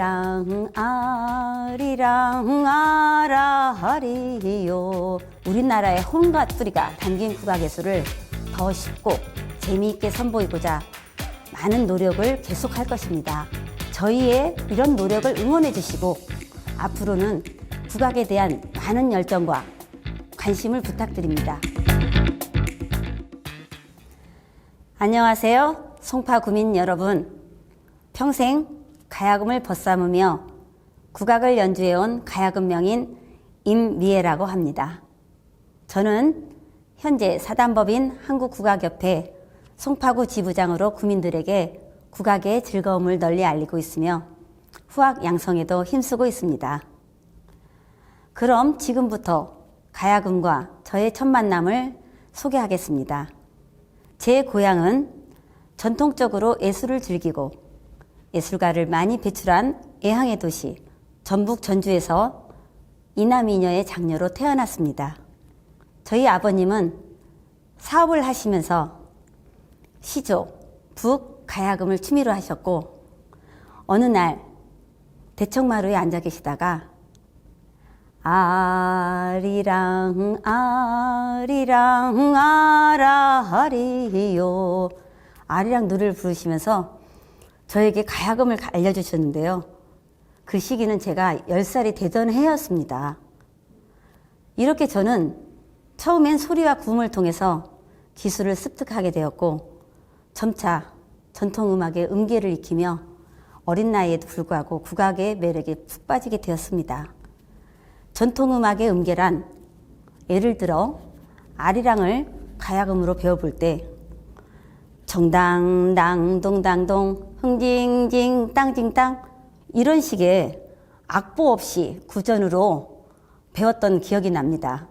아리랑 아리랑 아라하리요. 우리나라의 혼과 뿌리가 담긴 국악예술을 더 쉽고 재미있게 선보이고자 많은 노력을 계속할 것입니다. 저희의 이런 노력을 응원해 주시고 앞으로는 국악에 대한 많은 열정과 관심을 부탁드립니다. 안녕하세요. 송파 구민 여러분. 평생 가야금을 벗삼으며 국악을 연주해온 가야금 명인 임미애라고 합니다. 저는 현재 사단법인 한국국악협회 송파구 지부장으로 구민들에게 국악의 즐거움을 널리 알리고 있으며 후학 양성에도 힘쓰고 있습니다. 그럼 지금부터 가야금과 저의 첫 만남을 소개하겠습니다. 제 고향은 전통적으로 예술을 즐기고 예술가를 많이 배출한 애향의 도시 전북 전주에서 이남이녀의 장녀로 태어났습니다. 저희 아버님은 사업을 하시면서 시조, 북, 가야금을 취미로 하셨고 어느 날 대청마루에 앉아 계시다가 아리랑 아리랑 아라하리요 아리랑 노래를 부르시면서 저에게 가야금을 알려주셨는데요. 그 시기는 제가 10살이 되던 해였습니다. 이렇게 저는 처음엔 소리와 구음을 통해서 기술을 습득하게 되었고 점차 전통음악의 음계를 익히며 어린 나이에도 불구하고 국악의 매력에 푹 빠지게 되었습니다. 전통음악의 음계란 예를 들어 아리랑을 가야금으로 배워볼 때 정당당 동당동 흥징징 땅징땅 이런 식의 악보 없이 구전으로 배웠던 기억이 납니다.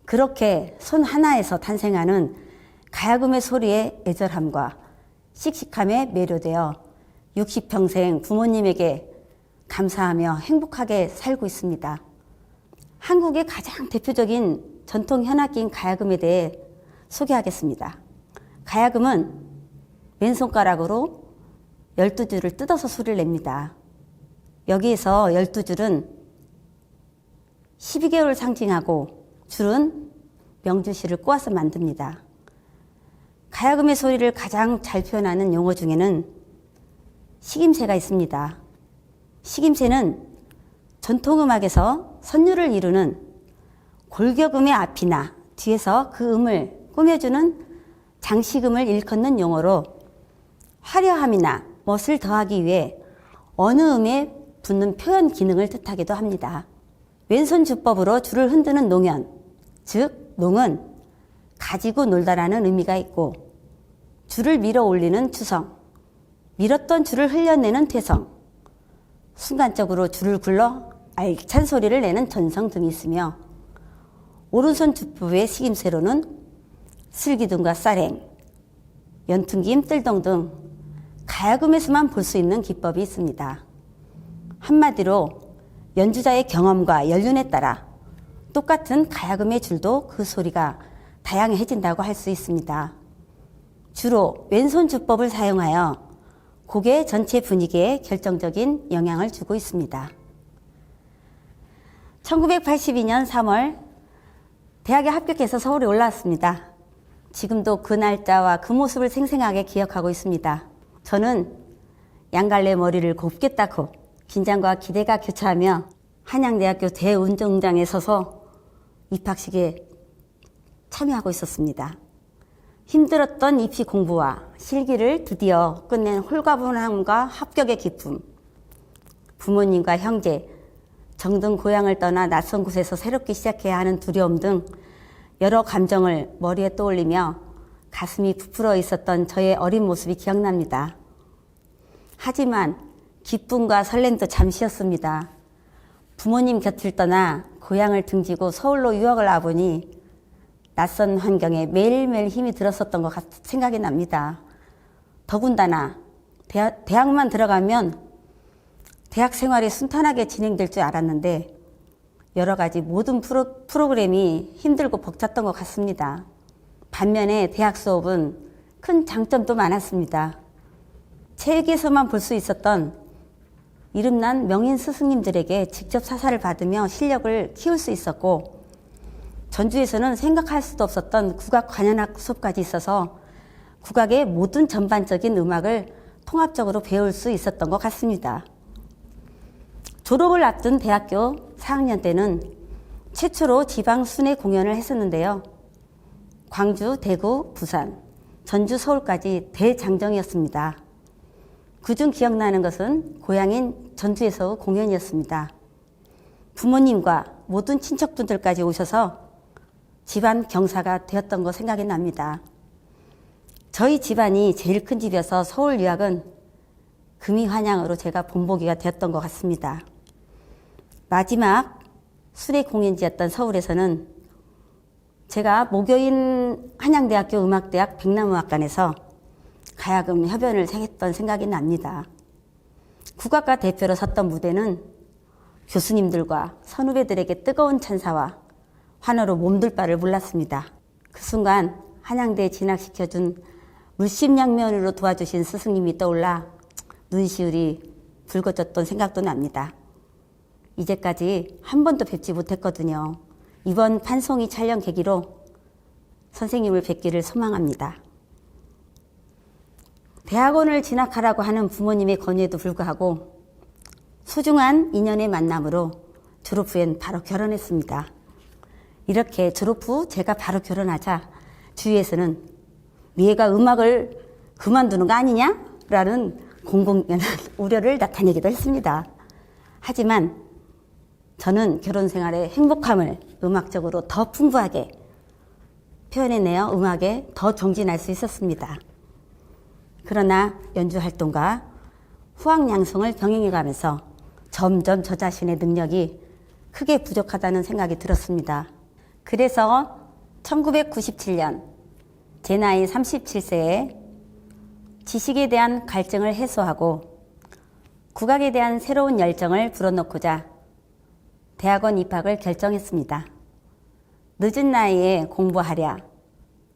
그렇게 손 하나에서 탄생하는 가야금의 소리의 애절함과 씩씩함에 매료되어 60평생 부모님에게 감사하며 행복하게 살고 있습니다. 한국의 가장 대표적인 전통 현악기인 가야금에 대해 소개하겠습니다. 가야금은 왼손가락으로 12줄을 뜯어서 소리를 냅니다. 여기에서 12줄은 12개월을 상징하고 줄은 명주실을 꼬아서 만듭니다. 가야금의 소리를 가장 잘 표현하는 용어 중에는 식임새가 있습니다. 식임새는 전통음악에서 선율을 이루는 골격음의 앞이나 뒤에서 그 음을 꾸며주는 장식음을 일컫는 용어로 화려함이나 멋을 더하기 위해 어느 음에 붙는 표현 기능을 뜻하기도 합니다. 왼손 주법으로 줄을 흔드는 농연, 즉 농은 가지고 놀다라는 의미가 있고 줄을 밀어 올리는 추성, 밀었던 줄을 흘려내는 퇴성, 순간적으로 줄을 굴러 알찬 소리를 내는 전성 등이 있으며 오른손 주법의 식임새로는 슬기둥과 쌀행, 연퉁김, 뜰동 등 가야금에서만 볼 수 있는 기법이 있습니다. 한마디로 연주자의 경험과 연륜에 따라 똑같은 가야금의 줄도 그 소리가 다양해진다고 할 수 있습니다. 주로 왼손 주법을 사용하여 곡의 전체 분위기에 결정적인 영향을 주고 있습니다. 1982년 3월 대학에 합격해서 서울에 올라왔습니다. 지금도 그 날짜와 그 모습을 생생하게 기억하고 있습니다. 저는 양갈래 머리를 곱게 닦고 긴장과 기대가 교차하며 한양대학교 대운동장에 서서 입학식에 참여하고 있었습니다. 힘들었던 입시 공부와 실기를 드디어 끝낸 홀가분함과 합격의 기쁨, 부모님과 형제, 정든 고향을 떠나 낯선 곳에서 새롭게 시작해야 하는 두려움 등 여러 감정을 머리에 떠올리며 가슴이 부풀어 있었던 저의 어린 모습이 기억납니다. 하지만 기쁨과 설렘도 잠시였습니다. 부모님 곁을 떠나 고향을 등지고 서울로 유학을 와보니 낯선 환경에 매일매일 힘이 들었었던 것 생각이 납니다. 더군다나 대학만 들어가면 대학 생활이 순탄하게 진행될 줄 알았는데 여러 가지 모든 프로그램이 힘들고 벅찼던 것 같습니다. 반면에 대학 수업은 큰 장점도 많았습니다. 책에서만 볼 수 있었던 이름난 명인 스승님들에게 직접 사사를 받으며 실력을 키울 수 있었고, 전주에서는 생각할 수도 없었던 국악 관현악 수업까지 있어서 국악의 모든 전반적인 음악을 통합적으로 배울 수 있었던 것 같습니다. 졸업을 앞둔 대학교 4학년 때는 최초로 지방 순회 공연을 했었는데요. 광주, 대구, 부산, 전주, 서울까지 대장정이었습니다. 그중 기억나는 것은 고향인 전주에서 공연이었습니다. 부모님과 모든 친척분들까지 오셔서 집안 경사가 되었던 거 생각이 납니다. 저희 집안이 제일 큰 집이어서 서울 유학은 금이환영으로 제가 본보기가 되었던 것 같습니다. 마지막 순회 공연지였던 서울에서는 제가 모교인 한양대학교 음악대학 백남음악관에서 가야금 협연을 했던 생각이 납니다. 국악과 대표로 섰던 무대는 교수님들과 선후배들에게 뜨거운 찬사와 환호로 몸둘 바를 몰랐습니다. 그 순간 한양대에 진학시켜준 물심양면으로 도와주신 스승님이 떠올라 눈시울이 붉어졌던 생각도 납니다. 이제까지 한 번도 뵙지 못했거든요. 이번 판송이 촬영 계기로 선생님을 뵙기를 소망합니다. 대학원을 진학하라고 하는 부모님의 권유에도 불구하고 소중한 인연의 만남으로 졸업 후엔 바로 결혼했습니다. 이렇게 졸업 후 제가 바로 결혼하자 주위에서는 미애가 음악을 그만두는 거 아니냐라는 공공연한 우려를 나타내기도 했습니다. 하지만 저는 결혼 생활의 행복함을 음악적으로 더 풍부하게 표현해내어 음악에 더 정진할 수 있었습니다. 그러나 연주 활동과 후학양성을 병행해가면서 점점 저 자신의 능력이 크게 부족하다는 생각이 들었습니다. 그래서 1997년 제 나이 37세에 지식에 대한 갈증을 해소하고 국악에 대한 새로운 열정을 불어넣고자 대학원 입학을 결정했습니다. 늦은 나이에 공부하랴,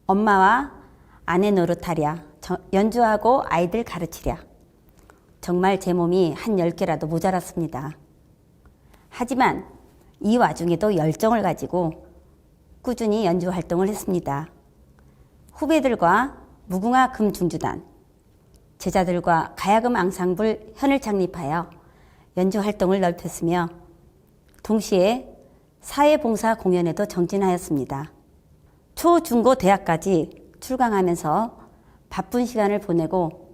엄마와 아내 노릇하랴, 연주하고 아이들 가르치랴. 정말 제 몸이 한 10개라도 모자랐습니다. 하지만 이 와중에도 열정을 가지고 꾸준히 연주 활동을 했습니다. 후배들과 무궁화 금중주단, 제자들과 가야금 앙상블 현을 창립하여 연주 활동을 넓혔으며 동시에 사회봉사 공연에도 정진하였습니다. 초, 중고, 대학까지 출강하면서 바쁜 시간을 보내고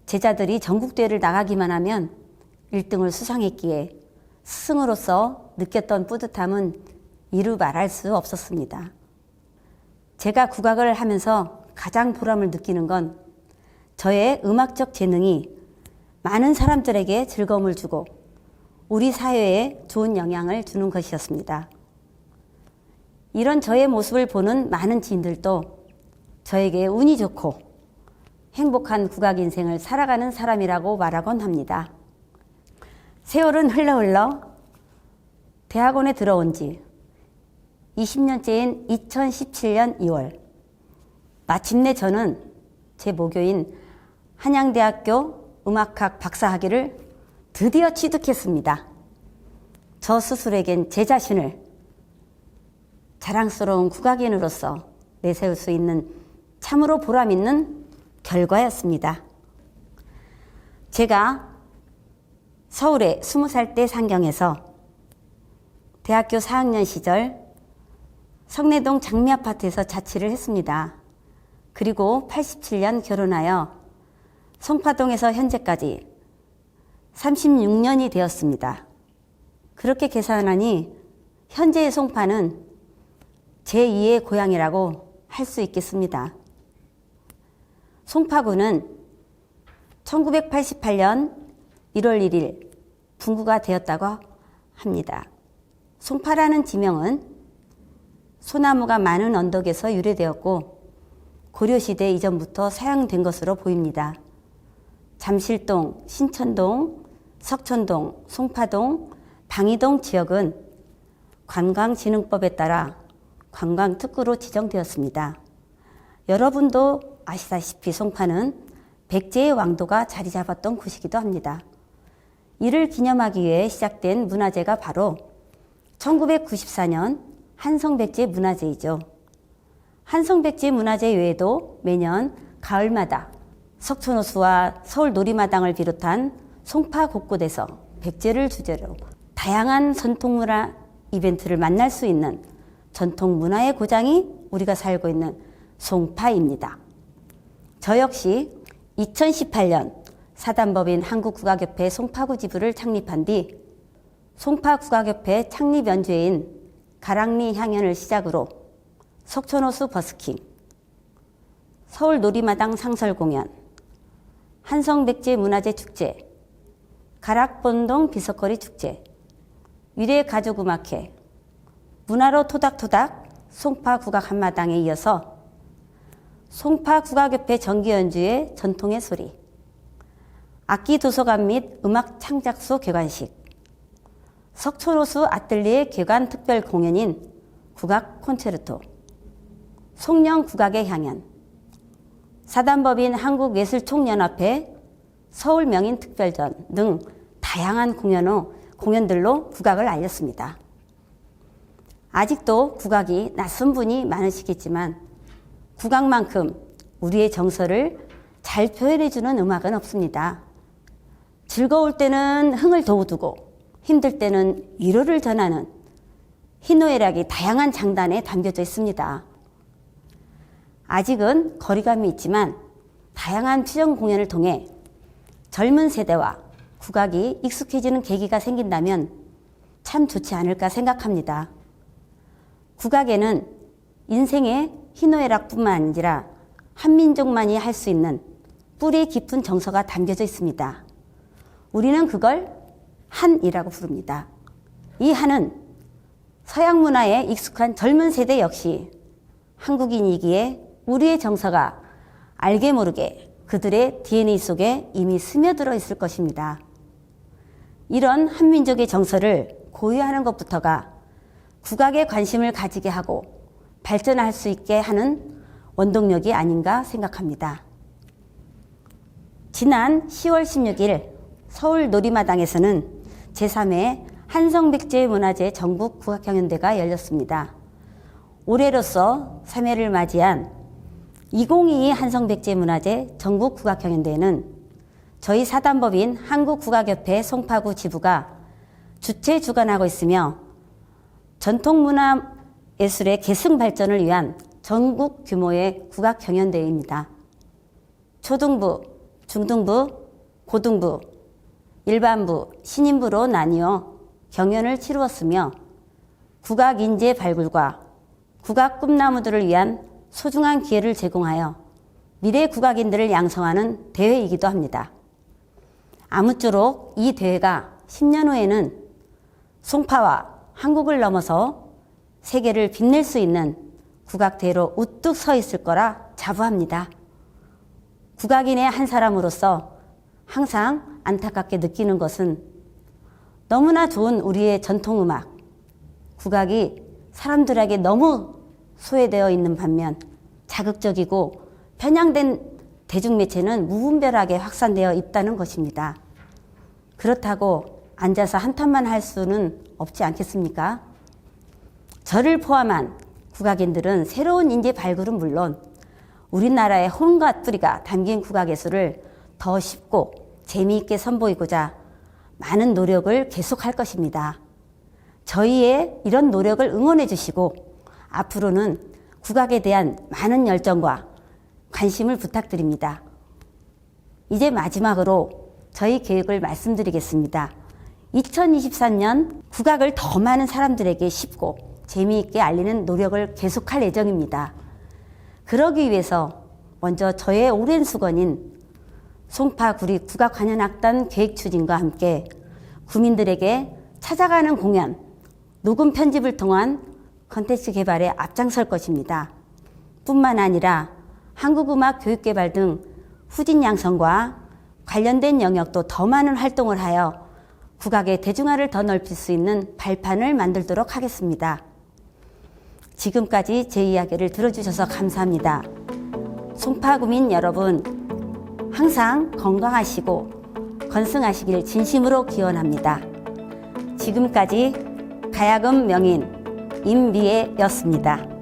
제자들이 전국대회를 나가기만 하면 1등을 수상했기에 스승으로서 느꼈던 뿌듯함은 이루 말할 수 없었습니다. 제가 국악을 하면서 가장 보람을 느끼는 건 저의 음악적 재능이 많은 사람들에게 즐거움을 주고 우리 사회에 좋은 영향을 주는 것이었습니다. 이런 저의 모습을 보는 많은 지인들도 저에게 운이 좋고 행복한 국악 인생을 살아가는 사람이라고 말하곤 합니다. 세월은 흘러 대학원에 들어온 지 20년째인 2017년 2월 마침내 저는 제 모교인 한양대학교 음악학 박사학위를 드디어 취득했습니다. 저 스스로에겐 제 자신을 자랑스러운 국악인으로서 내세울 수 있는 참으로 보람 있는 결과였습니다. 제가 서울의 20살 때 상경해서 대학교 4학년 시절 성내동 장미아파트에서 자취를 했습니다. 그리고 87년 결혼하여 송파동에서 현재까지 36년이 되었습니다. 그렇게 계산하니 현재의 송파는 제2의 고향이라고 할 수 있겠습니다. 송파구는 1988년 1월 1일 분구가 되었다고 합니다. 송파라는 지명은 소나무가 많은 언덕에서 유래되었고 고려시대 이전부터 사용된 것으로 보입니다. 잠실동, 신천동, 석천동, 송파동, 방이동 지역은 관광진흥법에 따라 관광특구로 지정되었습니다. 여러분도 아시다시피 송파는 백제의 왕도가 자리 잡았던 곳이기도 합니다. 이를 기념하기 위해 시작된 문화제가 바로 1994년 한성백제 문화제이죠. 한성백제 문화제 외에도 매년 가을마다 석촌호수와 서울 놀이마당을 비롯한 송파 곳곳에서 백제를 주제로 다양한 전통문화 이벤트를 만날 수 있는 전통문화의 고장이 우리가 살고 있는 송파입니다. 저 역시 2018년 사단법인 한국국악협회 송파구 지부를 창립한 뒤 송파국악협회 창립 연주회인 가랑리 향연을 시작으로 석촌호수 버스킹, 서울 놀이마당 상설공연, 한성백제 문화제 축제, 가락본동 비석거리 축제, 위례가족음악회, 문화로 토닥토닥 송파국악 한마당에 이어서 송파국악협회 정기연주회 전통의 소리, 악기도서관 및 음악 창작소 개관식, 석촌호수 아뜰리에 개관 특별 공연인 국악 콘체르토, 송령 국악의 향연, 사단법인 한국예술총연합회 서울명인 특별전 등 다양한 공연들로 국악을 알렸습니다. 아직도 국악이 낯선 분이 많으시겠지만 국악만큼 우리의 정서를 잘 표현해주는 음악은 없습니다. 즐거울 때는 흥을 돋우고 힘들 때는 위로를 전하는 희노애락이 다양한 장단에 담겨져 있습니다. 아직은 거리감이 있지만 다양한 퓨전 공연을 통해 젊은 세대와 국악이 익숙해지는 계기가 생긴다면 참 좋지 않을까 생각합니다. 국악에는 인생의 희노애락뿐만 아니라 한민족만이 할 수 있는 뿌리 깊은 정서가 담겨져 있습니다. 우리는 그걸 한이라고 부릅니다. 이 한은 서양 문화에 익숙한 젊은 세대 역시 한국인이기에 우리의 정서가 알게 모르게 그들의 DNA 속에 이미 스며들어 있을 것입니다. 이런 한민족의 정서를 고유하는 것부터가 국악에 관심을 가지게 하고 발전할 수 있게 하는 원동력이 아닌가 생각합니다. 지난 10월 16일 서울 놀이마당에서는 제3회 한성백제 문화제 전국 국악경연대가 열렸습니다. 올해로서 3회를 맞이한 2022 한성백제 문화제 전국 국악경연대회는 저희 사단법인 한국국악협회 송파구 지부가 주최 주관하고 있으며 전통문화 예술의 계승 발전을 위한 전국 규모의 국악경연대회입니다. 초등부, 중등부, 고등부, 일반부, 신인부로 나뉘어 경연을 치루었으며 국악 인재 발굴과 국악 꿈나무들을 위한 소중한 기회를 제공하여 미래 국악인들을 양성하는 대회이기도 합니다. 아무쪼록 이 대회가 10년 후에는 송파와 한국을 넘어서 세계를 빛낼 수 있는 국악대회로 우뚝 서 있을 거라 자부합니다. 국악인의 한 사람으로서 항상 안타깝게 느끼는 것은 너무나 좋은 우리의 전통음악, 국악이 사람들에게 너무 소외되어 있는 반면 자극적이고 편향된 대중매체는 무분별하게 확산되어 있다는 것입니다. 그렇다고 앉아서 한탄만 할 수는 없지 않겠습니까? 저를 포함한 국악인들은 새로운 인재 발굴은 물론 우리나라의 혼과 뿌리가 담긴 국악예술을 더 쉽고 재미있게 선보이고자 많은 노력을 계속할 것입니다. 저희의 이런 노력을 응원해 주시고 앞으로는 국악에 대한 많은 열정과 관심을 부탁드립니다. 이제 마지막으로 저희 계획을 말씀드리겠습니다. 2023년 국악을 더 많은 사람들에게 쉽고 재미있게 알리는 노력을 계속할 예정입니다. 그러기 위해서 먼저 저의 오랜 수건인 송파구리 국악관현악단 계획 추진과 함께 구민들에게 찾아가는 공연, 녹음 편집을 통한 콘텐츠 개발에 앞장설 것입니다. 뿐만 아니라 한국음악 교육개발 등 후진 양성과 관련된 영역도 더 많은 활동을 하여 국악의 대중화를 더 넓힐 수 있는 발판을 만들도록 하겠습니다. 지금까지 제 이야기를 들어주셔서 감사합니다. 송파구민 여러분, 항상 건강하시고 건승하시길 진심으로 기원합니다. 지금까지 가야금 명인 임미애였습니다.